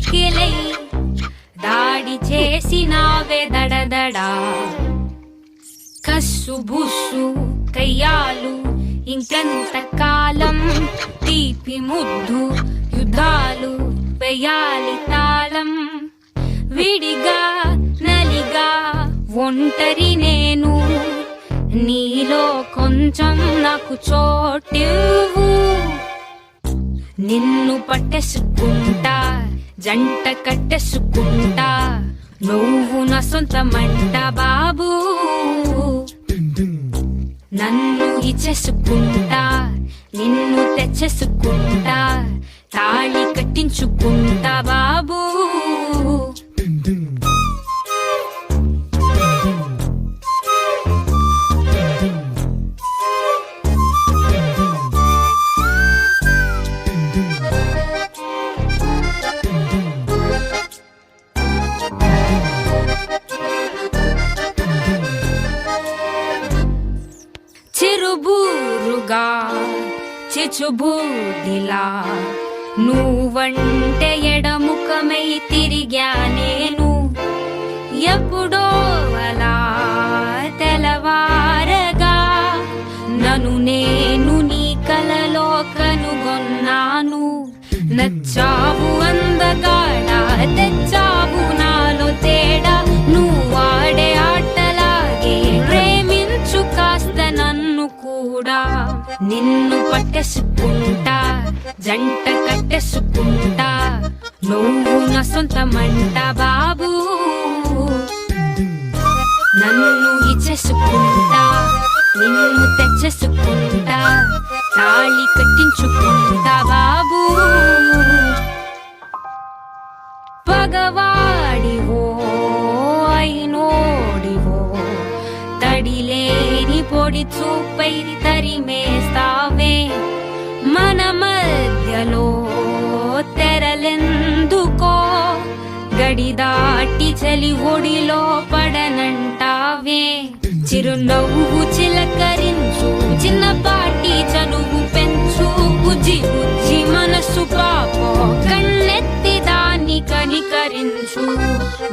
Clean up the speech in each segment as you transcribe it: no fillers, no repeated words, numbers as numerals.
పిడికిలై దాడి చేసినావే దడదడా. కస్సు బుస్సు కయ్యాలు ఇంకెంత కాలం, తీపి ముద్దు యుద్ధాలు వేయాలి తాళం. విడిగా నలిగా ఒంటరి నేను, నీలో కొంచెం నాకు చోటివ్వు. నిన్ను పట్టేసుకుంటా, జంట కట్టేసుకుంటా, నువ్వు నా సొంతమంట బాబు. నన్ను ఇచ్చేసుకుంటా, నిన్ను తెచ్చేసుకుంటా, తాళి కట్టించుకుంటా బాబు. చిరుబూరుగా చిచుబూడిలా నువ్వంటే ఎడముఖమై తిరిగా నేను. ఎప్పుడో అలా తెలవారగా నన్ను నేను నీ కలలో కనుగొన్నాను. నచ్చావు అందగాడా, తెచ్చావు నాలో తేడా, నువ్వాడే ఆటలాగే ప్రేమించు కాస్త నన్ను కూడా. నిన్ను పట్టేసుకుంటా, జంట కట్టేసుకుంటా, నువ్వు నా సొంతమంట బాబు. నన్ను ఇచ్చేసుకుంటా, నిన్ను తెచ్చేసుకుంటా, తాళి కట్టించుకుంటా బాబు. పగవాడివో అయినోడివో, తడిలేని పొడి చూపై తరిమేస్తావే. మన మధ్యలో తెరలెందుకో, గడి దాటి చలి ఒడిలో పడనంటావే. చిరునవ్వు చిలకరించు, చిన్నపాటి చనువు పెంచు, బుజ్జి బుజ్జి మనసు పాపో, కన్నెత్తి దాన్ని కనికరించు.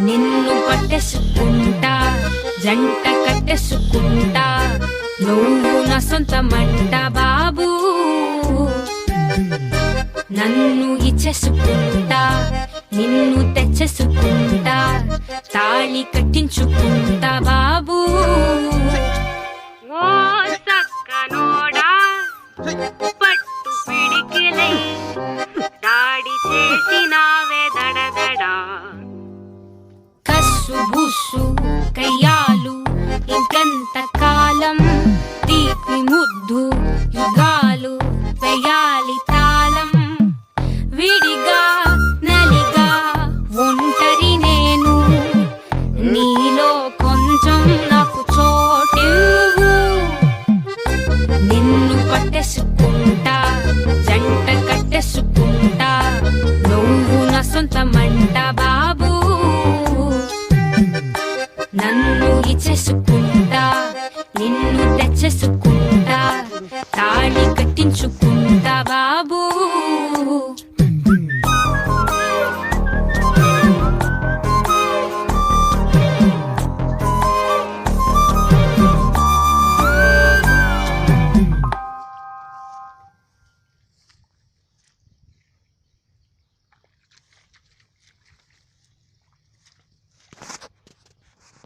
నిన్ను పట్టేసుకుంటా, జంట కట్టేసుకుంటా, నువ్వు నా సొంతమంట బాబు. నన్ను ఇచ్చేసుకుంటా, నిన్ను తెచ్చేసుకుంటా, తాళి కట్టించుకుంటా బాబు. ఓ సక్కనోడా, పట్టు పిడికిలై దాడి చేసినావే దడదడా. కస్సు బుస్సు కయ్యాలు ఇంకెంత కాలం, తీపి ముద్దు యుగా